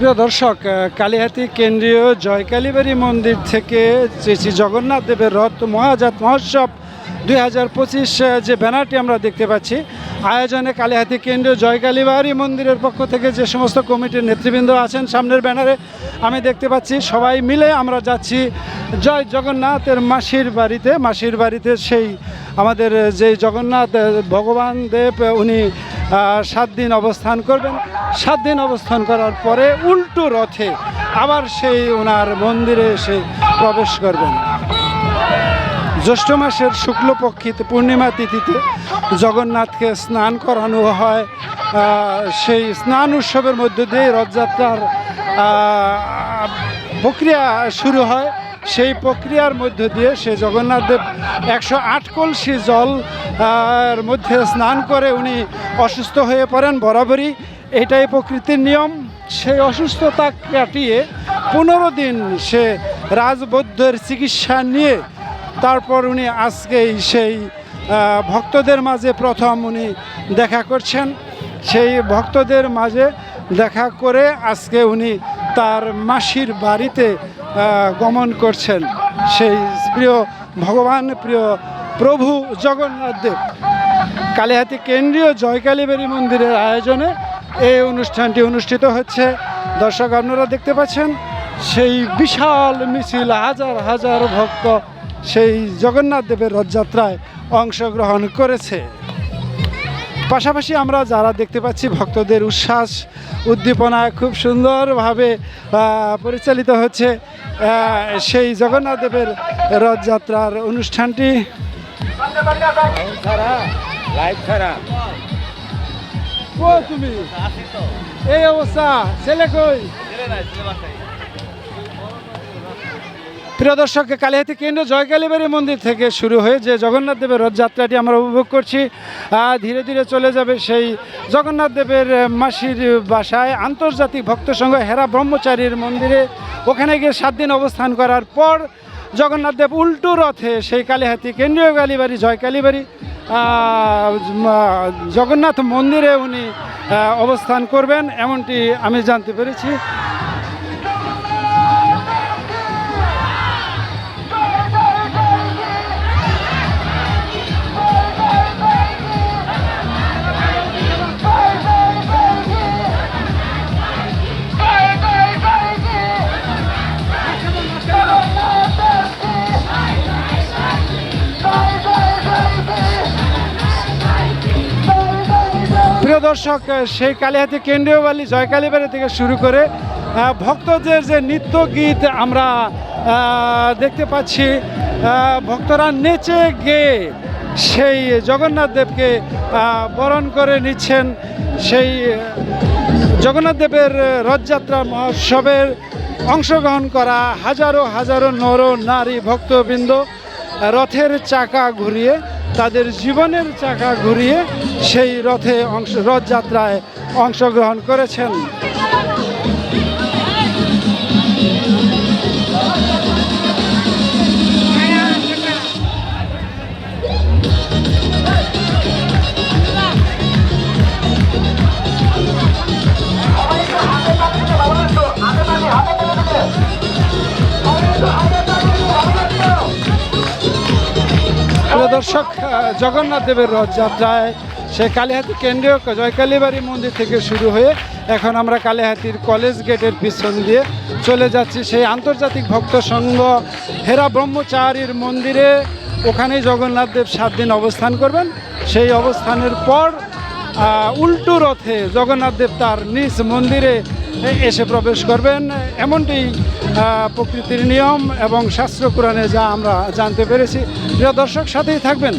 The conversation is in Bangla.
প্রিয় দর্শক, কালিহাতী কেন্দ্রীয় জয়কালীবাড়ি মন্দির থেকে শ্রী জগন্নাথ দেবের রথ মহাজাত মহোৎসব 2025 যে ব্যানারটি আমরা দেখতে পাচ্ছি, আয়োজনে কালিহাতী কেন্দ্রীয় জয়কালীবাড়ি মন্দিরের পক্ষ থেকে যে সমস্ত কমিটির নেতৃবৃন্দ আছেন, সামনের ব্যানারে আমি দেখতে পাচ্ছি সবাই মিলে আমরা যাচ্ছি জয় জগন্নাথের মাসির বাড়িতে সেই আমাদের যে জগন্নাথ ভগবান দেব উনি 7 দিন অবস্থান করবেন। 7 দিন অবস্থান করার পরে উল্টো রথে আবার সেই ওনার মন্দিরে এসে প্রবেশ করবেন। জ্যৈষ্ঠ মাসের শুক্লপক্ষিতে পূর্ণিমা তিথিতে জগন্নাথকে স্নান করানো হয়। সেই স্নান উৎসবের মধ্য দিয়ে রথযাত্রার প্রক্রিয়া শুরু হয়। সেই প্রক্রিয়ার মধ্য দিয়ে সে জগন্নাথ দেব 108 কলসি জল মধ্যে স্নান করে উনি অসুস্থ হয়ে পড়েন। বরাবরই এটাই প্রকৃতির নিয়ম। সেই অসুস্থতা কাটিয়ে 15 দিন সে রাজবৈদ্যের চিকিৎসা নিয়ে তারপর উনি আজকেই সেই ভক্তদের মাঝে প্রথম উনি দেখা করছেন। সেই ভক্তদের মাঝে দেখা করে আজকে উনি তার মাসির বাড়িতে গমন করছেন। সেই প্রিয় ভগবান, প্রিয় প্রভু জগন্নাথ দেব। কালিহাতী কেন্দ্রীয় জয়কালীবাড়ি মন্দিরের আয়োজনে এই অনুষ্ঠানটি অনুষ্ঠিত হচ্ছে। দর্শক, আপনারা দেখতে পাচ্ছেন সেই বিশাল মিছিল, হাজার হাজার ভক্ত সেই জগন্নাথ দেবের রথযাত্রায় অংশগ্রহণ করেছে। পাশাপাশি আমরা যারা দেখতে পাচ্ছি ভক্তদের উচ্ছ্বাস উদ্দীপনায় খুব সুন্দরভাবে পরিচালিত হচ্ছে সেই জগন্নাথ দেবের রথযাত্রার অনুষ্ঠানটি। তুমি এই অবস্থা, ছেলে কই? প্রিয় দর্শক, কালিহাতী কেন্দ্র জয়কালীবাড়ি মন্দির থেকে শুরু হয়ে যে জগন্নাথ দেবের রথযাত্রাটি আমরা উপভোগ করছি, ধীরে ধীরে চলে যাবে সেই জগন্নাথ দেবের মাসির বাসায় আন্তর্জাতিক ভক্ত সংঘ হেরা ব্রহ্মচারীর মন্দিরে। ওখানে গিয়ে 7 দিন অবস্থান করার পর জগন্নাথ দেব উল্টো রথে সেই কালিহাতী কেন্দ্রীয় কালীবাড়ি জয়কালীবাড়ি জগন্নাথ মন্দিরে উনি অবস্থান করবেন, এমনটি আমি জানতে পেরেছি। প্রিয় দর্শক, সেই কালিহাতী কেন্দ্রীয় বাড়ি জয়কালীবাড়ি থেকে শুরু করে ভক্তদের যে নৃত্য গীত আমরা দেখতে পাচ্ছি, ভক্তরা নেচে গেয়ে সেই জগন্নাথ দেবকে বরণ করে নিচ্ছেন। সেই জগন্নাথ দেবের রথযাত্রা মহোৎসবের অংশগ্রহণ করা হাজারো হাজারো নর নারী ভক্তবৃন্দ রথের চাকা ঘুরিয়ে, তাদের জীবনের চাকা ঘুরিয়ে সেই রথযাত্রায় অংশগ্রহণ করেছেন। দর্শক, জগন্নাথ দেবের রথযাত্রায় সে কালিহাতী কেন্দ্রীয় জয়কালীবাড়ি মন্দির থেকে শুরু হয়ে এখন আমরা কালিহাতীর কলেজ গেটের পিছন দিয়ে চলে যাচ্ছি সেই আন্তর্জাতিক ভক্ত সংঘ হেরা ব্রহ্মচারীর মন্দিরে। ওখানেই জগন্নাথ দেব 7 দিন অবস্থান করবেন। সেই অবস্থানের পর উল্টো রথে জগন্নাথ দেব তার নিজ মন্দিরে এসে প্রবেশ করবেন, এমনটি প্রকৃতির নিয়ম এবং শাস্ত্র পুরাণে যা আমরা জানতে পেরেছি। প্রিয় দর্শক, সাথেই থাকবেন।